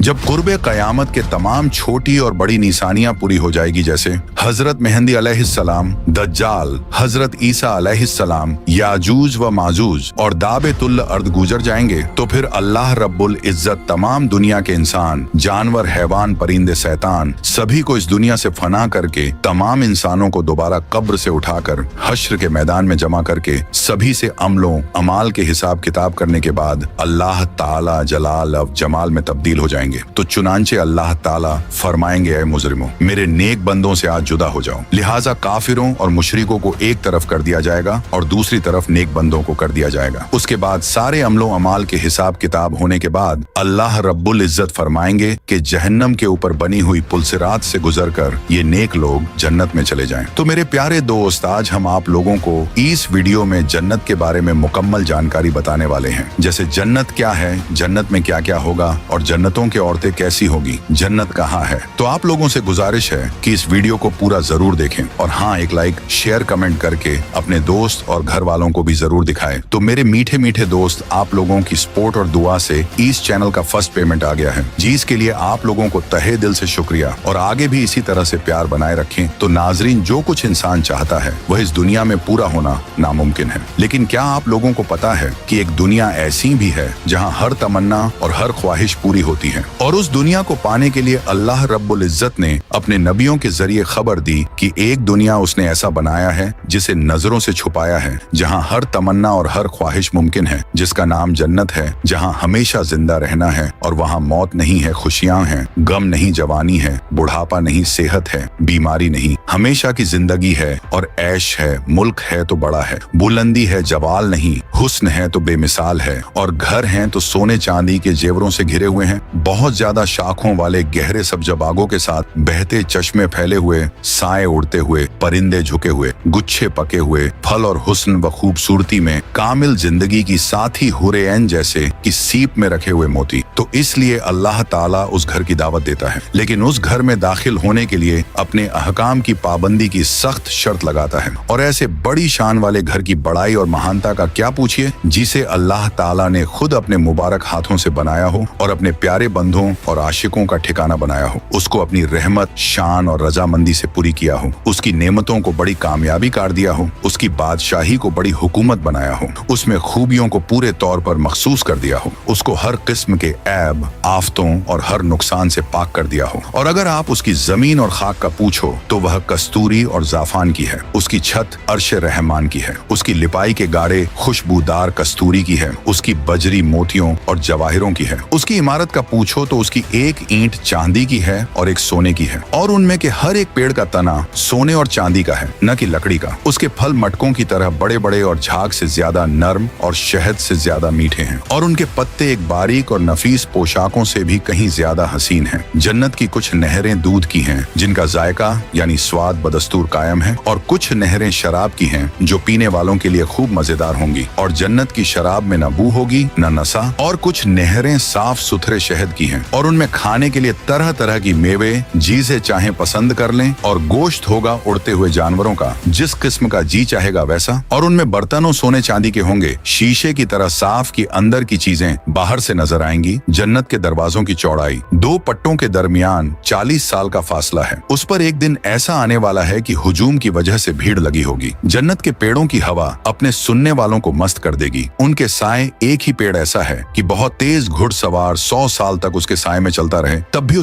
जब कुर्बे क़यामत के तमाम छोटी और बड़ी निशानियां पूरी हो जाएगी, जैसे हजरत मेहंदी अलैहिस्सलाम, दज्जाल, हजरत ईसा अलैहिस्सलाम, याजूज व माजूज और दाबेतुल अर्द गुजर जाएंगे, तो फिर अल्लाह रब्बुल इज्जत तमाम दुनिया के इंसान, जानवर, हैवान, परिंदे, शैतान सभी को इस दुनिया से फना करके तमाम इंसानों को दोबारा कब्र से उठाकर हश्र के मैदान में जमा करके सभी से अमलों अमाल के हिसाब किताब करने के बाद अल्लाह ताला जलाल और जमाल में तब्दील हो जाएंगे। तो चुनांचे अल्लाह ताला फरमाएंगे, ऐ मुजरिमों, मेरे नेक बंदों से आज जुदा हो जाओ। लिहाजा काफिरों और मुशरिकों को एक तरफ कर दिया जाएगा और दूसरी तरफ नेक बंदों को कर दिया जाएगा। उसके बाद सारे अमलों अमाल के हिसाब किताब होने के बाद अल्लाह रब्बुल इज्जत फरमाएंगे कि जहन्नम के ऊपर बनी हुई पुलसिरात से गुजरकर ये नेक लोग जन्नत में चले जाएं। तो मेरे प्यारे दोस्त, आज हम आप लोगों को इस वीडियो में जन्नत के बारे में मुकम्मल जानकारी बताने वाले हैं। जैसे जन्नत क्या है, जन्नत में क्या क्या होगा और जन्नतों की औरतें कैसी होगी, जन्नत कहाँ है। तो आप लोगों से गुजारिश है कि इस वीडियो को पूरा जरूर देखें और हाँ, एक लाइक शेयर कमेंट करके अपने दोस्त और घर वालों को भी जरूर दिखाएं। तो मेरे मीठे मीठे दोस्त, आप लोगों की सपोर्ट और दुआ से इस चैनल का फर्स्ट पेमेंट आ गया है जी। इसके लिए आप लोगों को तहे दिल से शुक्रिया और आगे भी इसी तरह से प्यार बनाए रखें। तो नाजरीन, जो कुछ इंसान चाहता है वह इस दुनिया में पूरा होना नामुमकिन है, लेकिन क्या आप लोगों को पता है कि एक दुनिया ऐसी भी है जहां हर तमन्ना और हर ख्वाहिश पूरी होती है। और उस दुनिया को पाने के लिए अल्लाह रब्बुल इज्जत ने अपने नबियों के जरिए खबर दी कि एक दुनिया उसने ऐसा बनाया है जिसे नजरों से छुपाया है, जहां हर तमन्ना और हर ख्वाहिश मुमकिन है, जिसका नाम जन्नत है, जहां हमेशा जिंदा रहना है और वहां मौत नहीं है, खुशियां हैं, गम नहीं जवानी है, बुढ़ापा नहीं सेहत है, बीमारी नहीं, हमेशा की जिंदगी है और ऐश है, मुल्क है तो बड़ा है, बुलंदी है जवाल नहीं, हुस्न है तो बेमिसाल है, और घर हैं तो सोने चांदी के जेवरों से घिरे हुए हैं, बहुत ज्यादा शाखों वाले गहरे सब्जा बागों के साथ, बहते चश्मे फैले हुए, साए उड़ते हुए, परिंदे झुके हुए, गुच्छे पके हुए, फल और हुस्न व खूबसूरती में कामिल जिंदगी की साथी हुरे ऐन जैसे कि सीप में रखे हुए मोती। तो इसलिए अल्लाह ताला उस घर की दावत देता है, लेकिन उस घर में दाखिल होने के लिए अपने अहकाम की पाबंदी की सख्त शर्त लगाता है। और ऐसे बड़ी शान वाले घर की बड़ाई और महानता का क्या पूछिए, जिसे अल्लाह ताला ने खुद अपने मुबारक हाथों से बनाया हो और अपने प्यारे बंधुओं और आशिकों का ठिकाना बनाया हो, उसको अपनी रहमत, शान और रजामंदी से पूरी किया हो, उसकी नेमतों को बड़ी कामयाबी कार दिया हो, उसकी बादशाही को बड़ी हुकूमत बनाया हो, उसमें खूबियों को पूरे तौर पर मखसूस कर दिया हो, उसको हर किस्म के ऐब, आफतों और हर नुकसान से पाक कर दिया हो। और अगर आप उसकी जमीन और खाक का पूछो तो वह कस्तूरी और जाफान की है, उसकी छत अर्श रहमान की है, उसकी लिपाई के गाड़े खुशबूदार कस्तूरी की है, उसकी बजरी मोतियों और जवाहिरों की है, उसकी इमारत का पूछो तो उसकी एक ईंट चांदी की है और एक सोने की है, और उनमें के हर एक पेड़ का तना सोने और चांदी का है, न कि लकड़ी का। उसके फल मटकों की तरह बड़े बड़े और झाग से ज्यादा नर्म और शहद से ज्यादा मीठे हैं, और उनके पत्ते एक बारीक और नफीस पोशाकों से भी कहीं ज्यादा हसीन हैं। जन्नत की कुछ नहरें दूध की हैं जिनका जायका यानी स्वाद बदस्तूर कायम है, और कुछ नहरें शराब की हैं जो पीने वालों के लिए खूब मजेदार होंगी, और जन्नत की शराब में न बू होगी न नशा। और कुछ नहरें साफ सुथरे शहद की हैं, और उनमें खाने के लिए तरह तरह की मेवे जी से चाहे पसंद कर लें, और गोश्त होगा उड़ते हुए जानवरों का, जिस किस्म का जी चाहेगा वैसा। और उनमें बर्तनों सोने चांदी के होंगे, शीशे की तरह साफ की अंदर की चीजें बाहर से नजर आएंगी। जन्नत के दरवाजों की चौड़ाई 2 पट्टों के दरमियान 40 साल का फासला है। उस पर एक दिन ऐसा आने वाला है कि हुजूम की वजह से भीड़ लगी होगी। जन्नत के पेड़ों की हवा अपने सुनने वालों को मस्त कर देगी। उनके साए, एक ही पेड़ ऐसा है कि बहुत तेज घुड़सवार 100 साल तक उसके साए में चलता रहे, तब भी